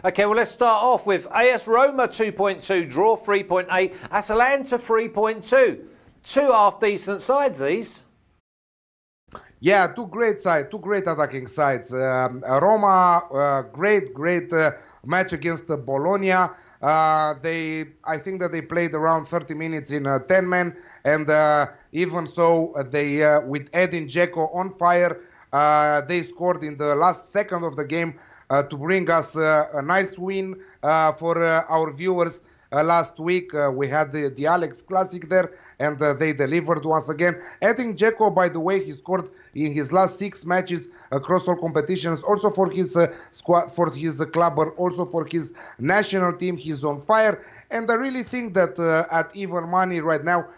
Okay, well, let's start off with AS Roma 2.2, draw 3.8, Atalanta 3.2. Two half-decent sides, these. Yeah, two great sides, two great attacking sides. Roma, great match against Bologna. I think that they played around 30 minutes in 10 men, and even so, they with Edin Dzeko on fire, they scored in the last second of the game to bring us a nice win for our viewers. Last week we had the Alex Classic there, and they delivered once again. Edin Dzeko, by the way, he scored in his last 6 matches across all competitions, also for his squad, for his club, but also for his national team. He's on fire, and I really think that at even money right now,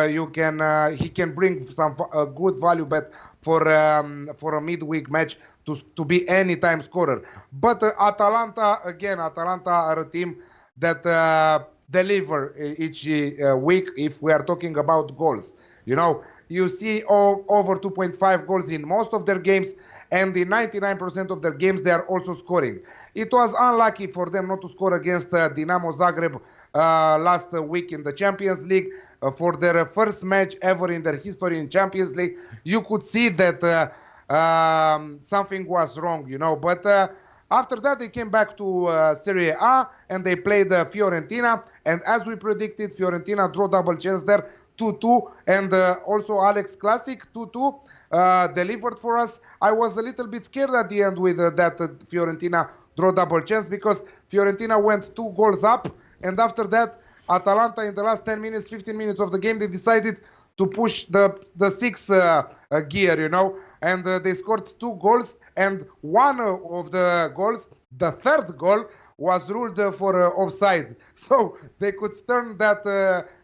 he can bring some good value bet for a midweek match to be anytime scorer. But Atalanta are a team that deliver each week if we are talking about goals. You know, you see over 2.5 goals in most of their games, and in 99% of their games they are also scoring. It was unlucky for them not to score against Dinamo Zagreb last week in the Champions League. For their first match ever in their history in Champions League, you could see that something was wrong, you know, but after that, they came back to Serie A and they played Fiorentina. And as we predicted, Fiorentina draw double chance there, 2-2. And also Alex Classic, 2-2, delivered for us. I was a little bit scared at the end with that Fiorentina draw double chance, because Fiorentina went 2 goals up. And after that, Atalanta in the last 10 minutes, 15 minutes of the game, they decided to push the 6th gear, you know, and they scored 2 goals, and one of the goals, the 3rd goal, was ruled for offside. So they could turn that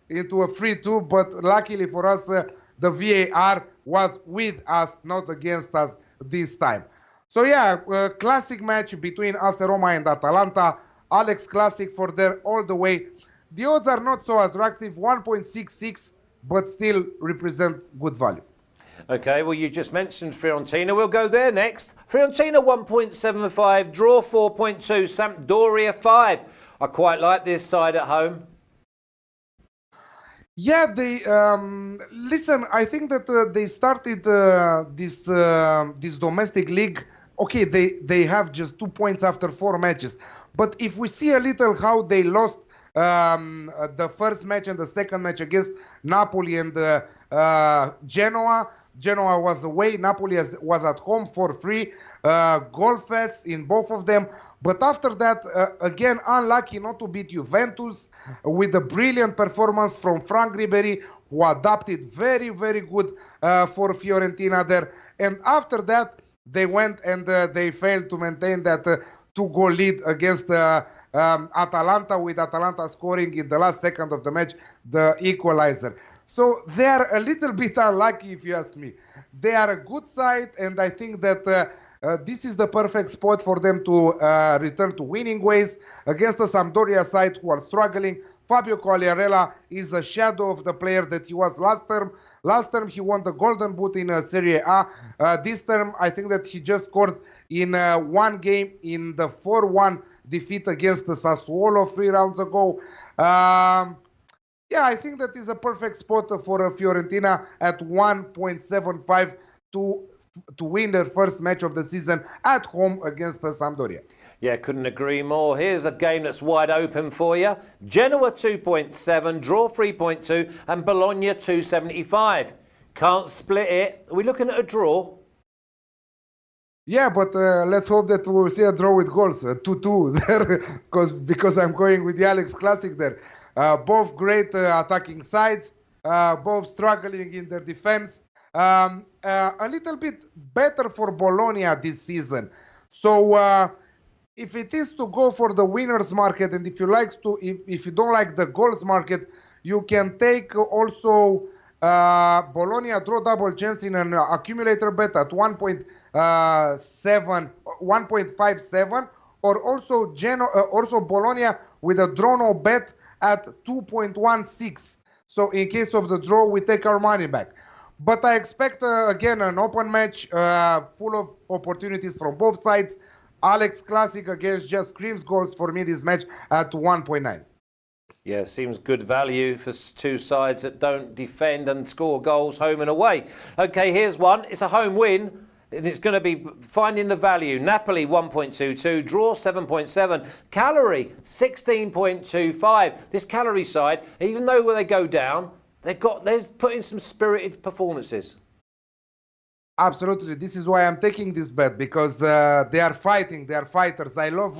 into a 3-2, but luckily for us, the VAR was with us, not against us this time. So yeah, classic match between AS Roma and Atalanta. Alex Classic for there all the way. The odds are not so attractive, 1.66, but still represent good value. Okay, well, you just mentioned Fiorentina. We'll go there next. Fiorentina 1.75, draw 4.2, Sampdoria 5. I quite like this side at home. Yeah, they listen. I think that they started this domestic league. Okay, they have just 2 points after 4 matches. But if we see a little how they lost the first match and the second match against Napoli and Genoa. Genoa was away, Napoli was at home for 3 goal fests in both of them. But after that, again, unlucky not to beat Juventus with a brilliant performance from Frank Ribery, who adapted very good for Fiorentina there. And after that, they went and they failed to maintain that 2-goal lead against Atalanta, with Atalanta scoring in the last second of the match the equalizer. So they are a little bit unlucky, if you ask me. They are a good side, and I think that this is the perfect spot for them to return to winning ways against the Sampdoria side, who are struggling. Fabio Quagliarella is a shadow of the player that he was last term. Last term, he won the Golden Boot in Serie A. This term, I think that he just scored in one game in the 4-1 defeat against the Sassuolo 3 rounds ago. Yeah, I think that is a perfect spot for Fiorentina at 1.75 to win their first match of the season at home against Sampdoria. Yeah, couldn't agree more. Here's a game that's wide open for you. Genoa 2.7, draw 3.2, and Bologna 2.75. Can't split it. Are we looking at a draw? Yeah, but let's hope that we'll see a draw with goals, 2-2 there, because I'm going with the Alex Classic there. Both great attacking sides, both struggling in their defense. A little bit better for Bologna this season. So if it is to go for the winners market, and if you don't like the goals market, you can take also Bologna draw double chance in an accumulator bet at 1.57, or also also Bologna with a draw no bet at 2.16. So in case of the draw, we take our money back. But I expect again an open match full of opportunities from both sides. Alex Classic against just screams goals for me this match at 1.9. Yeah, seems good value for two sides that don't defend and score goals home and away. Okay, here's one. It's a home win, and it's going to be finding the value. Napoli 1.22, draw 7.7, Cagliari 16.25. This Cagliari side, even though when they go down, they're putting some spirited performances. Absolutely. This is why I'm taking this bet, because they are fighting. They are fighters. I love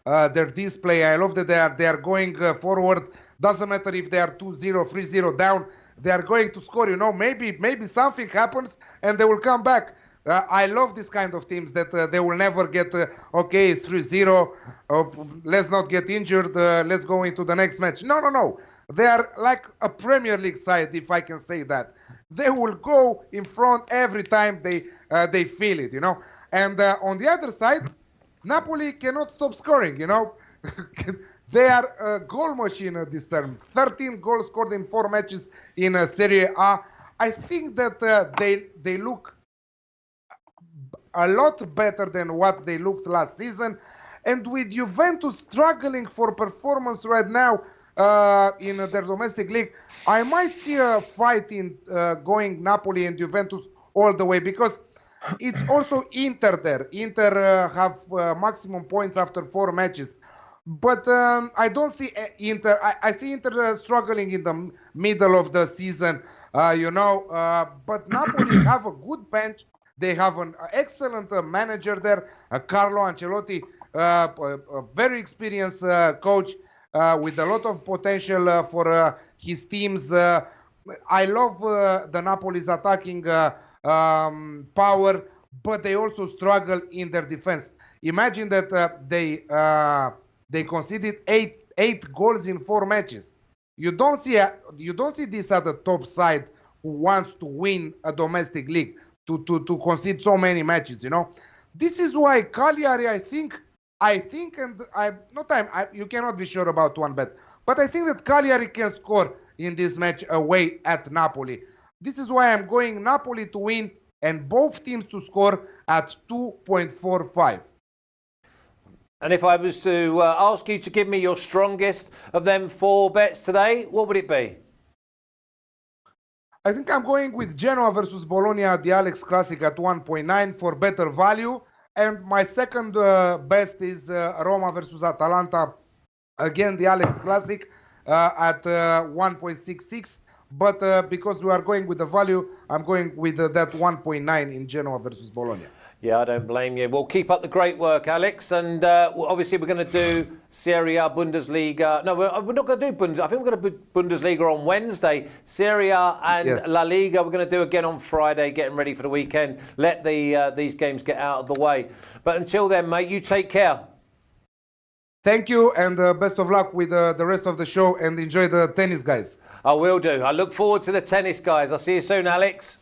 their display. I love that they are going forward. Doesn't matter if they are 2-0, 3-0 down. They are going to score. Maybe something happens and they will come back. I love this kind of teams that they will never get, okay, it's 3-0. Let's not get injured. Let's go into the next match. No. They are like a Premier League side, if I can say that. They will go in front every time they feel it, And on the other side, Napoli cannot stop scoring, They are a goal machine at this term. 13 goals scored in 4 matches in Serie A. I think that they look a lot better than what they looked last season. And with Juventus struggling for performance right now in their domestic league, I might see a fight in going Napoli and Juventus all the way, because it's also Inter there. Inter have maximum points after 4 matches. But I don't see Inter. I see Inter struggling in the middle of the season, But Napoli have a good bench. They have an excellent manager there, Carlo Ancelotti, a very experienced coach with a lot of potential for his teams. I love the Napoli's attacking power, but they also struggle in their defense. Imagine that they conceded eight goals in 4 matches. You don't see this at the top side who wants to win a domestic league to concede so many matches. This is why Cagliari, I think, and you cannot be sure about one bet, but I think that Cagliari can score in this match away at Napoli. This is why I'm going Napoli to win and both teams to score at 2.45. And if I was to ask you to give me your strongest of them 4 bets today, what would it be? I think I'm going with Genoa versus Bologna at the Alex Classic at 1.9 for better value. And my second best is Roma versus Atalanta. Again, the Alex Classic at 1.66. But because we are going with the value, I'm going with that 1.9 in Genoa versus Bologna. Yeah, I don't blame you. Well, keep up the great work, Alex. And obviously, we're going to do Serie A, Bundesliga. No, we're not going to do Bundesliga. I think we're going to do Bundesliga on Wednesday. Serie A and La Liga, we're going to do again on Friday, getting ready for the weekend. Let these games get out of the way. But until then, mate, you take care. Thank you, and best of luck with the rest of the show, and enjoy the tennis, guys. I will do. I look forward to the tennis, guys. I'll see you soon, Alex.